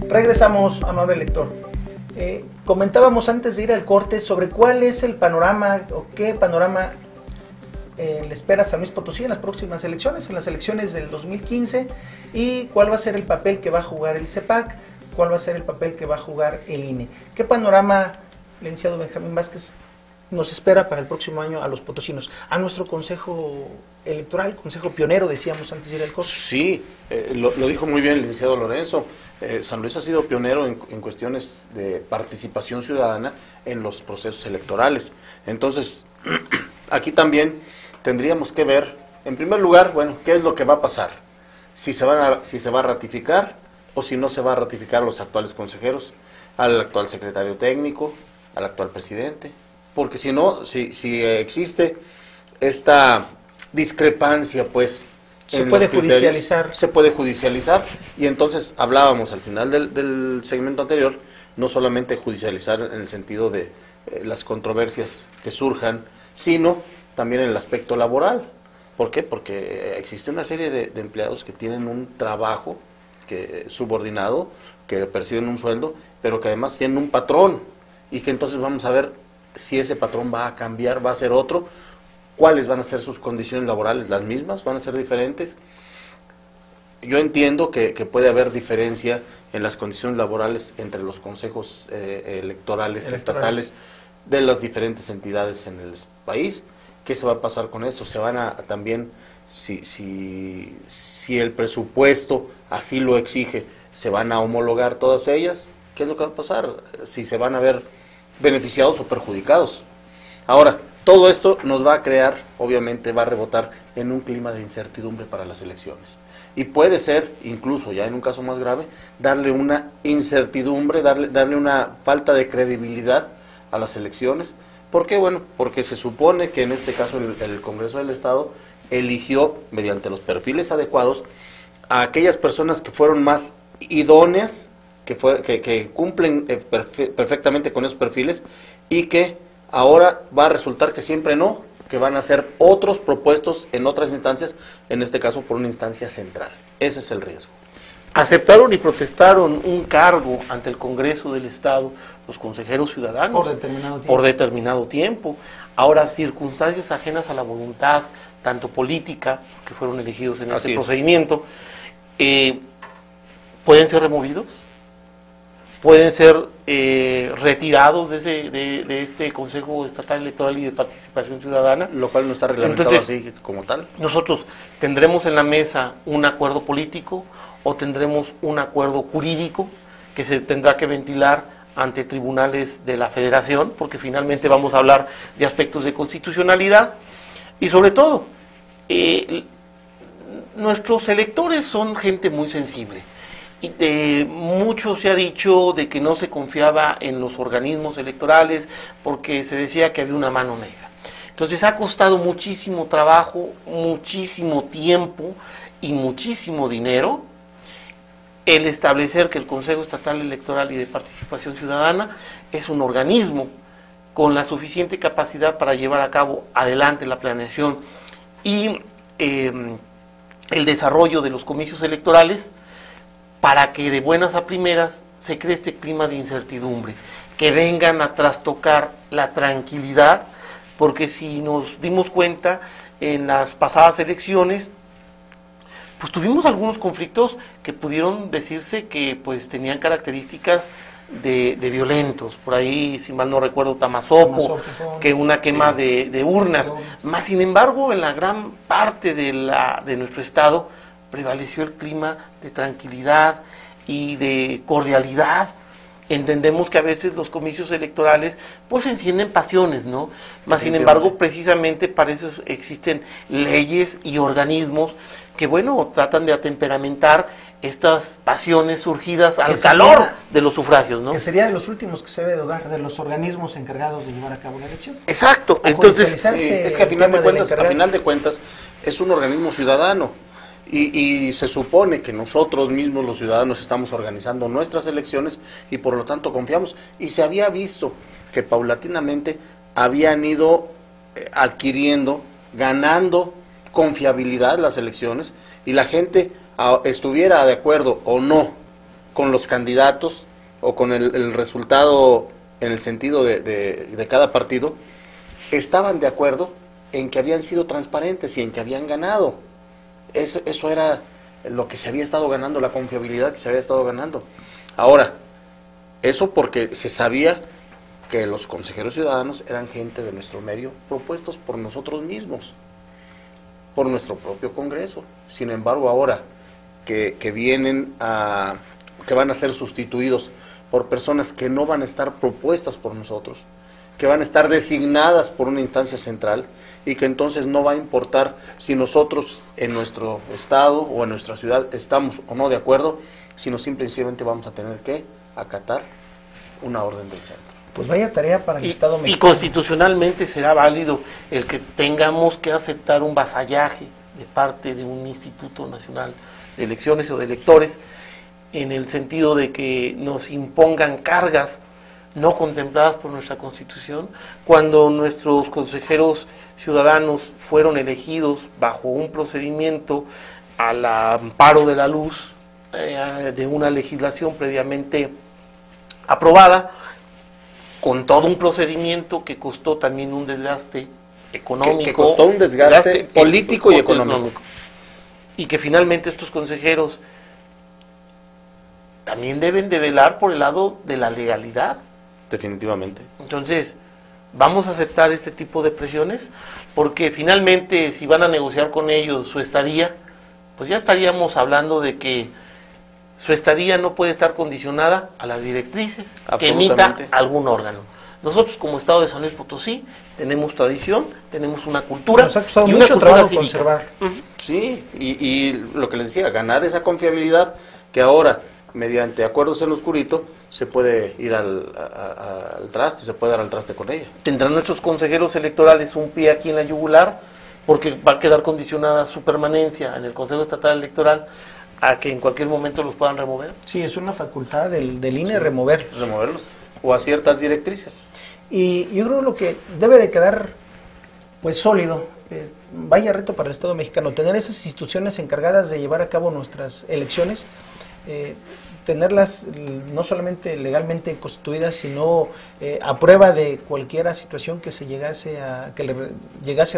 Regresamos, amable lector. Comentábamos antes de ir al corte sobre cuál es el panorama o qué panorama le espera a San Luis Potosí en las próximas elecciones, en las elecciones del 2015, y cuál va a ser el papel que va a jugar el CEPAC, cuál va a ser el papel que va a jugar el INE. ¿Qué panorama, licenciado Benjamín Vázquez, nos espera para el próximo año a los potosinos, a nuestro consejo electoral, consejo pionero, decíamos antes de ir al corte? Sí, lo dijo muy bien el licenciado Lorenzo. San Luis ha sido pionero en cuestiones de participación ciudadana en los procesos electorales. Entonces, aquí también tendríamos que ver, en primer lugar, bueno, qué es lo que va a pasar, si se va a ratificar o si no se va a ratificar a los actuales consejeros, al actual secretario técnico, al actual presidente. Porque si no, si existe esta discrepancia, pues, se puede judicializar. Se puede judicializar, y entonces hablábamos al final del segmento anterior, no solamente judicializar en el sentido de las controversias que surjan, sino también en el aspecto laboral. ¿Por qué? Porque existe una serie de empleados que tienen un trabajo subordinado, que perciben un sueldo, pero que además tienen un patrón, y que entonces vamos a ver si ese patrón va a cambiar, va a ser otro, cuáles van a ser sus condiciones laborales, las mismas, van a ser diferentes. Yo entiendo que puede haber diferencia en las condiciones laborales entre los consejos electorales estatales de las diferentes entidades en el país. ¿Qué se va a pasar con esto? Se van a también, si el presupuesto así lo exige, se van a homologar todas ellas. ¿Qué es lo que va a pasar? Si se van a ver beneficiados o perjudicados. Ahora, todo esto nos va a crear, obviamente va a rebotar en un clima de incertidumbre para las elecciones. Y puede ser, incluso ya en un caso más grave, darle una incertidumbre, darle una falta de credibilidad a las elecciones. ¿Por qué? Bueno, porque se supone que en este caso el Congreso del Estado eligió, mediante los perfiles adecuados, a aquellas personas que fueron más idóneas, que cumplen perfectamente con esos perfiles, y que ahora va a resultar que siempre no, que van a ser otros propuestos en otras instancias, en este caso por una instancia central. Ese es el riesgo. Aceptaron y protestaron un cargo ante el Congreso del Estado los consejeros ciudadanos por determinado tiempo. Ahora, circunstancias ajenas a la voluntad, tanto política, que fueron elegidos en ese procedimiento, ¿pueden ser removidos? ¿Pueden ser retirados de este Consejo Estatal Electoral y de Participación Ciudadana? Lo cual no está reglamentado así como tal. Nosotros tendremos en la mesa un acuerdo político o tendremos un acuerdo jurídico que se tendrá que ventilar ante tribunales de la Federación, porque finalmente vamos a hablar de aspectos de constitucionalidad. Y sobre todo, nuestros electores son gente muy sensible. Y mucho se ha dicho de que no se confiaba en los organismos electorales porque se decía que había una mano negra. Entonces ha costado muchísimo trabajo, muchísimo tiempo y muchísimo dinero el establecer que el Consejo Estatal Electoral y de Participación Ciudadana es un organismo con la suficiente capacidad para llevar a cabo adelante la planeación y el desarrollo de los comicios electorales, para que de buenas a primeras se cree este clima de incertidumbre, que vengan a trastocar la tranquilidad, porque si nos dimos cuenta en las pasadas elecciones, pues tuvimos algunos conflictos que pudieron decirse que pues tenían características de violentos. Por ahí, si mal no recuerdo, Tamazopo, que una quema de urnas. Más sin embargo, en la gran parte de nuestro estado prevaleció el clima de tranquilidad y de cordialidad. Entendemos que a veces los comicios electorales pues encienden pasiones, ¿no? Más sin embargo, precisamente para eso existen leyes y organismos que, bueno, tratan de atemperamentar estas pasiones surgidas al calor de los sufragios, ¿no? Que sería de los últimos que se debe dudar, de los organismos encargados de llevar a cabo la elección. Exacto. Entonces, es que a final de cuentas es un organismo ciudadano. Y se supone que nosotros mismos, los ciudadanos, estamos organizando nuestras elecciones y por lo tanto confiamos. Y se había visto que paulatinamente habían ido ganando confiabilidad las elecciones, y la gente estuviera de acuerdo o no con los candidatos o con el resultado en el sentido de cada partido, estaban de acuerdo en que habían sido transparentes y en que habían ganado. Eso era lo que se había estado ganando, la confiabilidad que se había estado ganando. Ahora, eso porque se sabía que los consejeros ciudadanos eran gente de nuestro medio, propuestos por nosotros mismos, por nuestro propio Congreso. Sin embargo, ahora que van a ser sustituidos por personas que no van a estar propuestas por nosotros, que van a estar designadas por una instancia central, y que entonces no va a importar si nosotros en nuestro estado o en nuestra ciudad estamos o no de acuerdo, sino simplemente vamos a tener que acatar una orden del centro. Pues vaya tarea para el Estado mexicano. Y constitucionalmente será válido el que tengamos que aceptar un vasallaje de parte de un Instituto Nacional de Elecciones o de electores, en el sentido de que nos impongan cargas no contempladas por nuestra Constitución, cuando nuestros consejeros ciudadanos fueron elegidos bajo un procedimiento al amparo de la luz de una legislación previamente aprobada, con todo un procedimiento que costó también un desgaste económico. Que costó un desgaste político y económico. Y que finalmente estos consejeros también deben de velar por el lado de la legalidad. Definitivamente. Entonces, vamos a aceptar este tipo de presiones, porque finalmente si van a negociar con ellos su estadía, pues ya estaríamos hablando de que su estadía no puede estar condicionada a las directrices que emita algún órgano. Nosotros como Estado de San Luis Potosí tenemos tradición, tenemos una cultura. Nos ha costado y mucho una trabajo cívica. Conservar. Sí, y lo que les decía, ganar esa confiabilidad que ahora, mediante acuerdos en lo oscurito, se puede ir al traste, se puede dar al traste con ella. ¿Tendrán nuestros consejeros electorales un pie aquí en la yugular? Porque va a quedar condicionada su permanencia en el Consejo Estatal Electoral a que en cualquier momento los puedan remover. Sí, es una facultad del INE removerlos. Removerlos, o a ciertas directrices. Y yo creo lo que debe de quedar pues sólido, vaya reto para el Estado mexicano, tener esas instituciones encargadas de llevar a cabo nuestras elecciones, tenerlas no solamente legalmente constituidas, sino a prueba de cualquier situación que se llegase a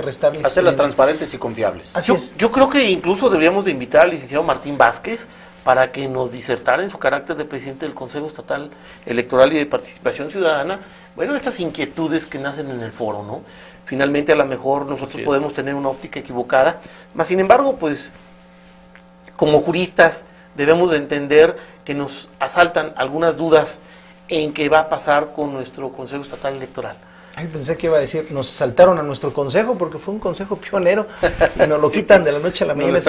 restarles. Hacerlas transparentes y confiables. Yo creo que incluso deberíamos de invitar al licenciado Martín Vázquez para que nos disertara en su carácter de presidente del Consejo Estatal Electoral y de Participación Ciudadana, bueno, estas inquietudes que nacen en el foro, ¿no? Finalmente a lo mejor nosotros podemos tener una óptica equivocada, mas sin embargo, pues, como juristas debemos de entender que nos asaltan algunas dudas en qué va a pasar con nuestro Consejo Estatal Electoral. Ay, pensé que iba a decir, nos saltaron a nuestro consejo porque fue un consejo pionero y nos lo quitan de la noche a la mañana.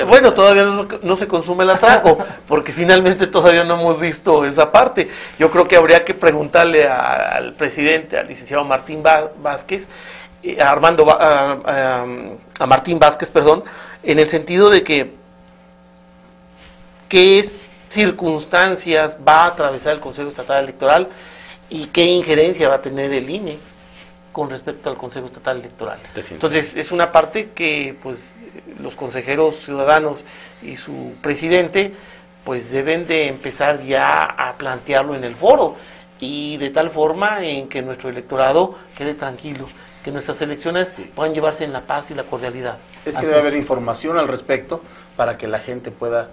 Bueno, todavía no se consume el atraco, porque finalmente todavía no hemos visto esa parte. Yo creo que habría que preguntarle al presidente, al licenciado Martín Vázquez, a Martín Vázquez, perdón, en el sentido de que qué circunstancias va a atravesar el Consejo Estatal Electoral y qué injerencia va a tener el INE con respecto al Consejo Estatal Electoral. Entonces, es una parte que pues los consejeros ciudadanos y su presidente pues deben de empezar ya a plantearlo en el foro, y de tal forma en que nuestro electorado quede tranquilo, que nuestras elecciones puedan llevarse en la paz y la cordialidad. Es que debe haber información al respecto para que la gente pueda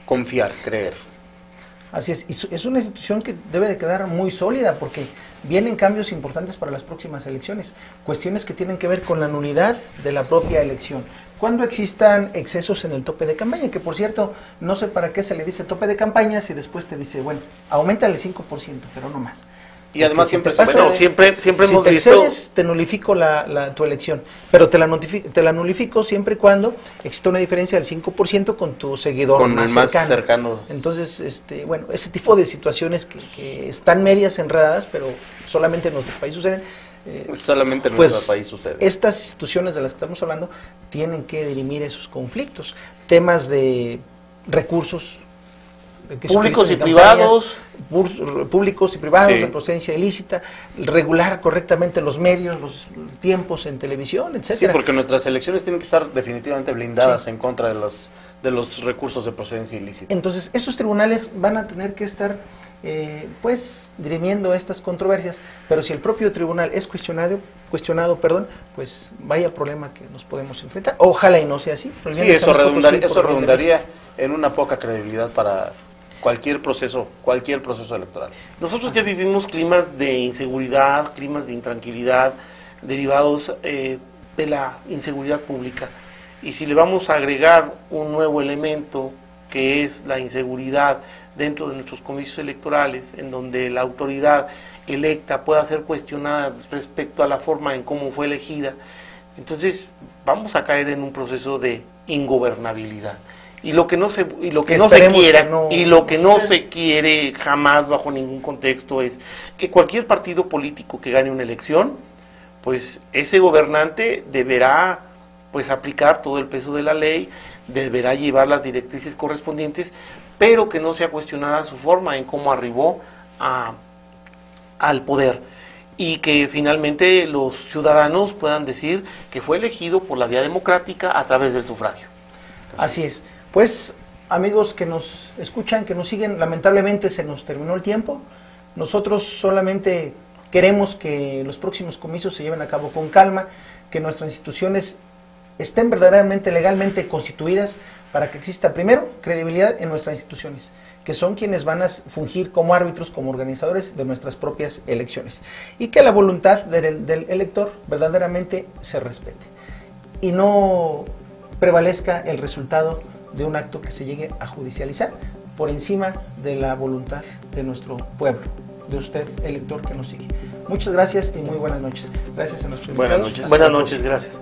confiar, creer. Así es, y es una institución que debe de quedar muy sólida porque vienen cambios importantes para las próximas elecciones, cuestiones que tienen que ver con la nulidad de la propia elección. Cuando existan excesos en el tope de campaña, que por cierto, no sé para qué se le dice tope de campaña si después te dice, bueno, aumenta el 5%, pero no más. Y además siempre hemos visto, te nulifico tu elección, pero te la nulifico siempre y cuando existe una diferencia del 5% con tu seguidor con más cercano. Entonces, bueno, ese tipo de situaciones que están medias enredadas, pero solamente en nuestro país suceden. Solamente en nuestro país sucede. Estas instituciones de las que estamos hablando tienen que dirimir esos conflictos, temas de recursos, que se públicos utilizan y en privados. públicos y privados, Sí. de procedencia ilícita, regular correctamente los medios, los tiempos en televisión, Sí, etcétera. porque nuestras elecciones tienen que estar definitivamente blindadas Sí. en contra de los recursos de procedencia ilícita. Entonces, esos tribunales van a tener que estar, pues, dirimiendo estas controversias, pero si el propio tribunal es cuestionado, pues vaya problema que nos podemos enfrentar. Ojalá y no sea así. Sí, eso redundaría en una poca credibilidad para cualquier proceso electoral. Nosotros ya vivimos climas de inseguridad, climas de intranquilidad derivados de la inseguridad pública. Y si le vamos a agregar un nuevo elemento que es la inseguridad dentro de nuestros comicios electorales, en donde la autoridad electa pueda ser cuestionada respecto a la forma en cómo fue elegida, entonces vamos a caer en un proceso de ingobernabilidad. Y lo que no se quiere jamás bajo ningún contexto es que cualquier partido político que gane una elección, pues ese gobernante deberá pues aplicar todo el peso de la ley, deberá llevar las directrices correspondientes, pero que no sea cuestionada su forma en cómo arribó al poder, y que finalmente los ciudadanos puedan decir que fue elegido por la vía democrática a través del sufragio. Así es. Pues, amigos que nos escuchan, que nos siguen, lamentablemente se nos terminó el tiempo. Nosotros solamente queremos que los próximos comicios se lleven a cabo con calma, que nuestras instituciones estén verdaderamente legalmente constituidas para que exista, primero, credibilidad en nuestras instituciones, que son quienes van a fungir como árbitros, como organizadores de nuestras propias elecciones, y que la voluntad del elector verdaderamente se respete y no prevalezca el resultado de un acto que se llegue a judicializar por encima de la voluntad de nuestro pueblo, de usted, elector que nos sigue. Muchas gracias y muy buenas noches. Gracias a nuestros invitados. Buenas noches. Buenas noches, gracias.